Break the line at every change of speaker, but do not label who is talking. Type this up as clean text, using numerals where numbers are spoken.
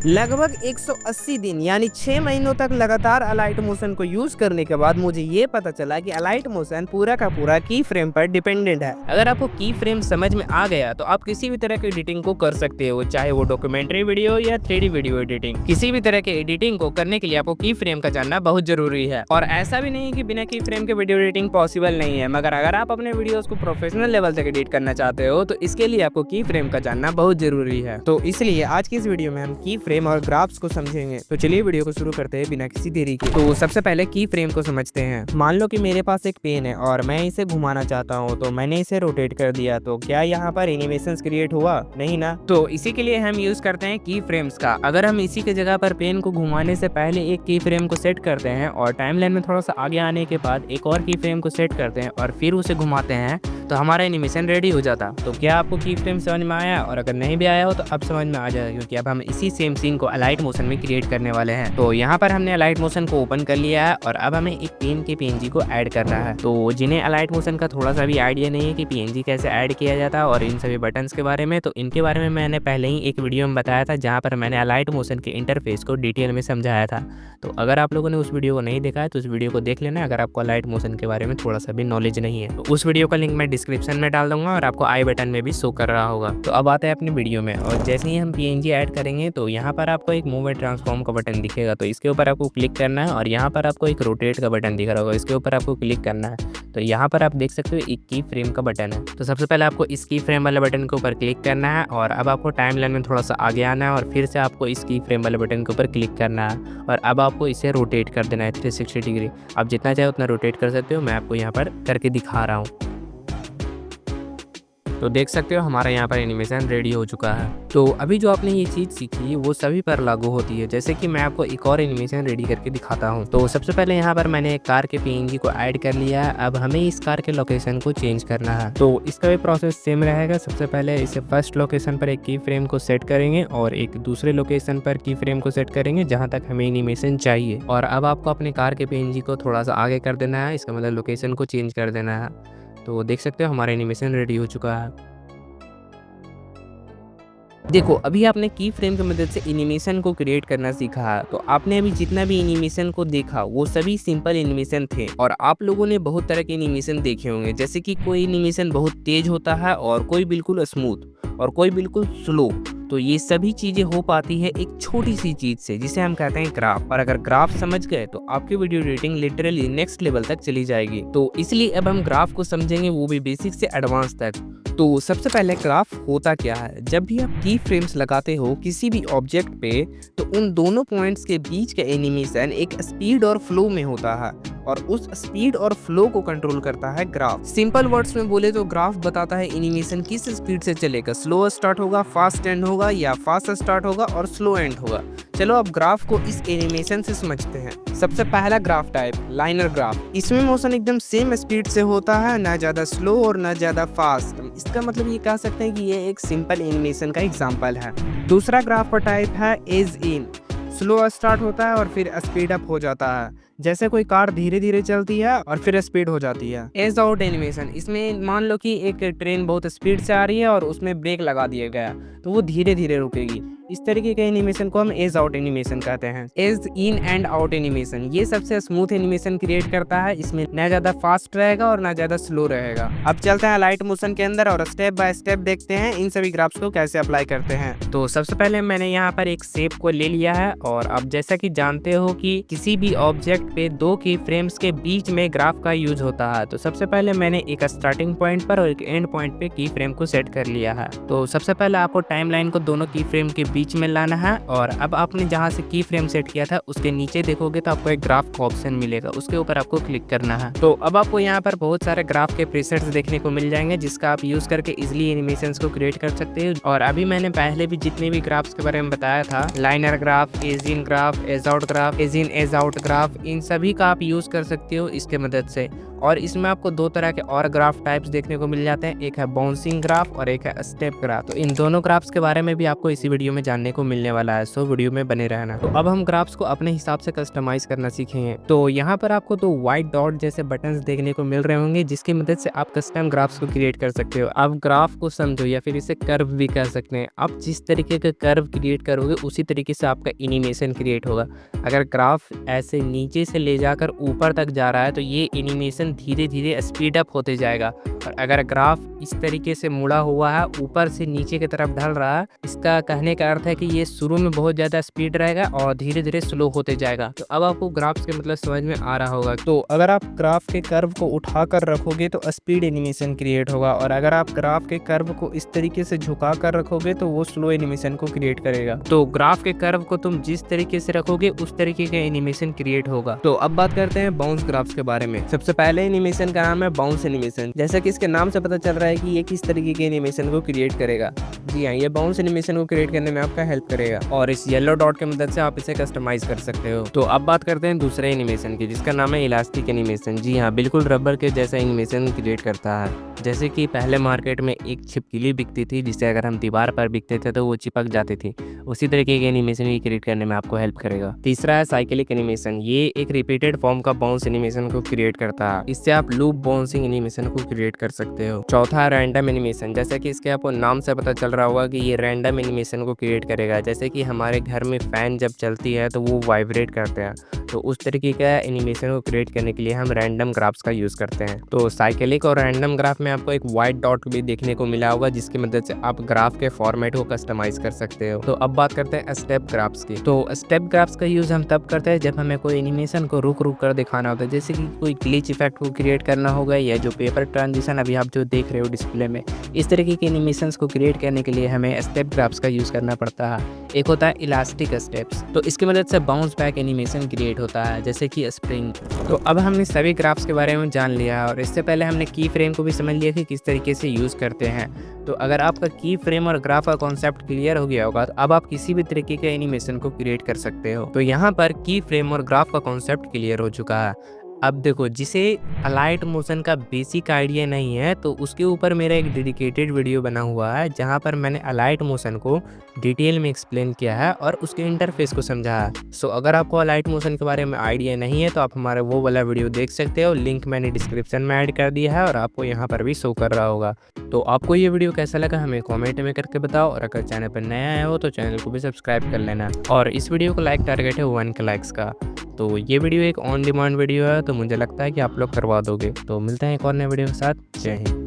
लगभग 180 दिन यानी 6 महीनों तक लगातार अलाइट मोशन को यूज करने के बाद मुझे ये पता चला कि अलाइट मोशन पूरा का पूरा की फ्रेम पर डिपेंडेंट है। अगर आपको की फ्रेम समझ में आ गया तो आप किसी भी तरह की एडिटिंग को कर सकते हो, चाहे वो डॉक्यूमेंट्री वीडियो या 3D वीडियो एडिटिंग। किसी भी तरह के एडिटिंग को करने के लिए आपको की फ्रेम का जानना बहुत जरूरी है। और ऐसा भी नहीं कि बिना की फ्रेम के वीडियो एडिटिंग पॉसिबल नहीं है, मगर अगर आप अपने वीडियोस को प्रोफेशनल लेवल तक एडिट करना चाहते हो तो इसके लिए आपको की फ्रेम का जानना बहुत जरूरी है। तो इसलिए आज की इस वीडियो में हम की फ्रेम और ग्राफ्स को समझेंगे। तो चलिए वीडियो को शुरू करते हैं बिना किसी देरी के। तो सबसे पहले की फ्रेम को समझते हैं। मान लो कि मेरे पास एक पेन है और मैं इसे घुमाना चाहता हूँ, तो मैंने इसे रोटेट कर दिया, तो क्या यहाँ पर एनिमेशंस क्रिएट हुआ? नहीं ना। तो इसी के लिए हम यूज करते हैं की फ्रेम्स का। अगर हम इसी के जगह पर पेन को घुमाने से पहले एक की फ्रेम को सेट करते हैं और टाइमलाइन में थोड़ा सा आगे आने के बाद एक और की फ्रेम को सेट करते हैं और फिर उसे घुमाते हैं, तो हमारा एनिमेशन रेडी हो जाता। तो क्या आपको की फ्रेम समझ में आया? और अगर नहीं भी आया हो तो अब समझ में आ जाएगा, क्योंकि अब हम इसी सेम सीन को अलाइट मोशन में क्रिएट करने वाले हैं। तो यहाँ पर हमने अलाइट मोशन को ओपन कर लिया है और अब हमें एक पेन के पीएनजी को ऐड करना है। तो जिन्हें अलाइट मोशन का थोड़ा सा भी आइडिया नहीं है कि पीएनजी कैसे ऐड किया जाता है और इन सभी बटन्स के बारे में, तो इनके बारे में मैंने पहले ही एक वीडियो में बताया था, जहाँ पर मैंने अलाइट मोशन के इंटरफेस को डिटेल में समझाया था। तो अगर आप लोगों ने उस वीडियो को नहीं देखा है तो उस वीडियो को देख लेना, अगर आपको अलाइट मोशन के बारे में थोड़ा सा भी नॉलेज नहीं है। तो उस वीडियो का लिंक मैं डिस्क्रिप्शन में डाल दूंगा और आपको आई बटन में भी शो कर रहा होगा। तो अब आते हैं अपनी वीडियो में, और जैसे ही हम पीएनजी ऐड करेंगे तो यहाँ पर आपको एक मूव एंड ट्रांसफॉर्म का बटन दिखेगा, तो इसके ऊपर आपको क्लिक करना है। और यहाँ पर आपको एक रोटेट का बटन दिख रहा होगा, इसके ऊपर आपको क्लिक करना है। तो यहाँ पर आप देख सकते हो एक की फ्रेम का बटन है। तो सबसे पहले आपको इस की फ्रेम वाले बटन के ऊपर क्लिक करना है और अब आपको टाइमलाइन में थोड़ा सा आगे आना है और फिर से आपको इस की फ्रेम वाले बटन के ऊपर क्लिक करना है और अब आपको इसे रोटेट कर देना है 360 डिग्री। आप जितना चाहे उतना रोटेट कर सकते हो, मैं आपको यहाँ पर करके दिखा रहा हूँ। तो देख सकते हो हमारा यहाँ पर एनिमेशन रेडी हो चुका है। तो अभी जो आपने ये चीज़ सीखी वो सभी पर लागू होती है। जैसे कि मैं आपको एक और एनिमेशन रेडी करके दिखाता हूँ। तो सबसे पहले यहाँ पर मैंने एक कार के पीएनजी को ऐड कर लिया है। अब हमें इस कार के लोकेशन को चेंज करना है। तो इसका भी प्रोसेस सेम रहेगा। सबसे पहले इसे फर्स्ट लोकेशन पर एक की फ्रेम को सेट करेंगे और एक दूसरे लोकेशन पर की फ्रेम को सेट करेंगे जहाँ तक हमें एनिमेशन चाहिए। और अब आपको अपने कार के पीएनजी को थोड़ा सा आगे कर देना है, इसका मतलब लोकेशन को चेंज कर देना है। तो देख सकते हो हमारा एनिमेशन रेडी हो चुका है। देखो, अभी आपने की फ्रेम की मदद से एनिमेशन को क्रिएट करना सीखा है। तो आपने अभी जितना भी एनिमेशन को देखा वो सभी सिंपल एनिमेशन थे। और आप लोगों ने बहुत तरह के एनिमेशन देखे होंगे, जैसे कि कोई एनिमेशन बहुत तेज होता है और कोई बिल्कुल स्मूथ और कोई बिल्कुल स्लो। तो ये सभी चीजें हो पाती है एक छोटी सी चीज से, जिसे हम कहते हैं ग्राफ। और अगर ग्राफ समझ गए तो आपकी video editing literally next level तक चली जाएगी। तो इसलिए अब हम ग्राफ को समझेंगे, वो भी बेसिक से एडवांस तक। तो सबसे पहले ग्राफ होता क्या है? जब भी आप की फ्रेम्स लगाते हो किसी भी ऑब्जेक्ट पे, तो उन दोनों पॉइंट्स के बीच का एनिमेशन एक स्पीड और फ्लो में होता है और उस स्पीड और फ्लो को कंट्रोल करता है ग्राफ। सिंपल वर्ड्स में बोले तो ग्राफ बताता है एनिमेशन किस स्पीड से चलेगा, स्लो स्टार्ट होगा, फास्ट एंड होगा, या फास्ट स्टार्ट होगा और स्लो एंड होगा। चलो अब ग्राफ को इस एनिमेशन से समझते हैं। सबसे पहला ग्राफ टाइप लाइनर ग्राफ। इसमें मोशन एकदम सेम स्पीड से होता है, ना ज्यादा स्लो और ना ज्यादा फास्ट। इसका मतलब ये कह सकते हैं कि ये एक सिंपल एनिमेशन का एग्जांपल है। दूसरा ग्राफ का टाइप है एज इन। स्लो स्टार्ट होता है और फिर स्पीड अप हो जाता है, जैसे कोई कार धीरे धीरे चलती है और फिर स्पीड हो जाती है। Ease out animation. इसमें मान लो कि एक ट्रेन बहुत स्पीड से आ रही है और उसमें ब्रेक लगा दिया गया, तो वो धीरे धीरे रुकेगी। इस तरीके के एनिमेशन को हम एज आउट एनिमेशन कहते हैं। Ease in and out animation, ये सबसे स्मूथ एनिमेशन क्रिएट करता है। इसमें ना ज्यादा फास्ट रहेगा और ना ज्यादा स्लो रहेगा। अब चलते हैं लाइट मोशन के अंदर और स्टेप बाय स्टेप देखते हैं इन सभी ग्राफ्स को कैसे अप्लाई करते हैं। तो सबसे पहले मैंने यहाँ पर एक शेप को ले लिया है और अब जैसा कि जानते हो कि किसी भी ऑब्जेक्ट पे दो की फ्रेम्स के बीच में ग्राफ का यूज होता है। तो सबसे पहले मैंने एक स्टार्टिंग पॉइंट पर और एक एंड पॉइंट पे की फ्रेम को सेट कर लिया है। तो सबसे पहले आपको टाइमलाइन को दोनों की फ्रेम के बीच में लाना है और अब आपने जहां से की फ्रेम सेट किया था उसके नीचे देखोगे तो आपको एक ग्राफ का ऑप्शन मिलेगा, उसके ऊपर आपको क्लिक करना है। तो अब आपको यहाँ पर बहुत सारे ग्राफ के प्रीसेट्स देखने को मिल जाएंगे, जिसका आप यूज करके इजिली एनिमेशंस को क्रिएट कर सकते हो। और अभी मैंने पहले भी जितने भी ग्राफ्स के बारे में बताया था, linear graph, edge in graph, edge out graph, edge in edge out graph, इन सभी का आप यूज कर सकते हो इसके मदद से। और इसमें आपको 2 तरह के और ग्राफ टाइप्स देखने को मिल जाते हैं, एक है बाउंसिंग ग्राफ और एक है स्टेप ग्राफ। तो इन दोनों ग्राफ्स के बारे में भी आपको इसी वीडियो में जानने को मिलने वाला है, सो वीडियो में बने रहना। तो अब हम ग्राफ्स को अपने हिसाब से कस्टमाइज करना सीखेंगे। तो यहाँ पर आपको 2 व्हाइट डॉट जैसे बटन्स देखने को मिल रहे होंगे, जिसकी मदद से आप कस्टम ग्राफ्स को क्रिएट कर सकते हो। आप ग्राफ को समझो या फिर इसे कर्व भी कह सकते हैं। आप जिस तरीके का कर्व क्रिएट करोगे उसी तरीके से आपका एनिमेशन क्रिएट होगा। अगर ग्राफ ऐसे नीचे से ले जाकर ऊपर तक जा रहा है तो ये एनिमेशन धीरे धीरे स्पीड अप होते जाएगा, और अगर ग्राफ इस तरीके से मुड़ा हुआ है ऊपर से नीचे की तरफ ढल रहा है, इसका कहने का अर्थ है कि ये शुरू में बहुत ज़्यादा स्पीड रहेगा और धीरे धीरे स्लो होते जाएगा। तो अब आपको ग्राफ्स के मतलब समझ में आ रहा होगा। तो अगर आप ग्राफ के कर्व को उठाकर रखोगे तो स्पीड एनिमेशन क्रिएट होगा, और अगर आप ग्राफ के कर्व को इस तरीके से झुका कर रखोगे तो वो स्लो एनिमेशन को क्रिएट करेगा। तो ग्राफ के कर्व को तुम जिस तरीके से रखोगे उस तरीके का एनिमेशन क्रिएट होगा। तो अब बात करते हैं बाउंस ग्राफ्स के बारे में। सबसे पहले एनिमेशन का नाम है बाउंस एनिमेशन। जैसा कि इसके नाम से पता चल रहा है कि ये किस तरीके के एनिमेशन को क्रिएट करेगा। जी हाँ, ये बाउंस एनिमेशन को क्रिएट करने में आपका हेल्प करेगा, और इस येलो डॉट की मदद से आप इसे कस्टमाइज कर सकते हो। तो अब बात करते हैं दूसरे एनिमेशन की, जिसका नाम है इलास्टिक एनिमेशन। जी हाँ, बिल्कुल रबर के जैसा एनिमेशन क्रिएट करता है। जैसे कि पहले मार्केट में एक छिपकली बिकती थी, जिसे अगर हम दीवार पर बिकते थे तो वो चिपक जाती थी, उसी तरीके के एनिमेशन भी क्रिएट करने में आपको हेल्प करेगा। तीसरा है साइक्लिक एनिमेशन। ये एक रिपीटेड फॉर्म का बाउंस एनिमेशन को क्रिएट करता है। इससे आप लूप बाउंसिंग एनिमेशन को क्रिएट कर सकते हो। चौथा है रैंडम एनिमेशन। जैसे कि इसके आपको नाम से पता चल रहा होगा कि ये रैंडम एनिमेशन को क्रिएट करेगा। जैसे कि हमारे घर में फैन जब चलती है तो वो वाइब्रेट करते हैं, तो उस तरीके का एनिमेशन को क्रिएट करने के लिए हम रैंडम ग्राफ्स का यूज़ करते हैं। तो साइक्लिक और रैंडम ग्राफ में आपको एक व्हाइट डॉट भी देखने को मिला होगा, जिसकी मदद से आप ग्राफ के फॉर्मेट को कस्टमाइज कर सकते हो। तो अब बात करते हैं स्टेप ग्राफ्स की। तो स्टेप ग्राफ्स का यूज़ हम तब करते हैं जब हमें कोई एनिमेशन को रुक रुक कर दिखाना होता है, जैसे कि कोई ग्लिच इफेक्ट को क्रिएट करना होगा, या जो पेपर ट्रांजिशन अभी आप जो देख रहे हो डिस्प्ले में, इस तरीके के एनिमेशंस को क्रिएट करने के लिए हमें स्टेप ग्राफ्स का यूज़ करना पड़ता है। एक होता है इलास्टिक स्टेप्स, तो इसकी मदद से बाउंस बैक एनिमेशन क्रिएट होता है, जैसे कि स्प्रिंग। तो अब हमने सभी ग्राफ्स के बारे में जान लिया है, और इससे पहले हमने की फ्रेम को भी समझ लिया कि किस तरीके से यूज़ करते हैं। तो अगर आपका की फ्रेम और ग्राफ का कॉन्सेप्ट क्लियर हो गया होगा तो अब आप किसी भी तरीके के एनिमेशन को क्रिएट कर सकते हो। तो यहाँ पर की फ्रेम और ग्राफ का कॉन्सेप्ट क्लियर हो चुका है। अब देखो, जिसे अलाइट मोशन का बेसिक आइडिया नहीं है तो उसके ऊपर मेरा एक डेडिकेटेड वीडियो बना हुआ है, जहाँ पर मैंने अलाइट मोशन को डिटेल में एक्सप्लेन किया है और उसके इंटरफेस को समझाया है। सो अगर आपको अलाइट मोशन के बारे में आइडिया नहीं है तो आप हमारा वो वाला वीडियो देख सकते हो। लिंक मैंने डिस्क्रिप्शन में ऐड कर दिया है और आपको यहाँ पर भी शो कर रहा होगा। तो आपको ये वीडियो कैसा लगा हमें कॉमेंट में करके बताओ, और अगर चैनल पर नया आया हो तो चैनल को भी सब्सक्राइब कर लेना। और इस वीडियो को लाइक टारगेट है 1K लाइक्स का। तो ये वीडियो एक ऑन डिमांड वीडियो है, तो मुझे लगता है कि आप लोग करवा दोगे। तो मिलते हैं एक और नए वीडियो के साथ। जय हिंद।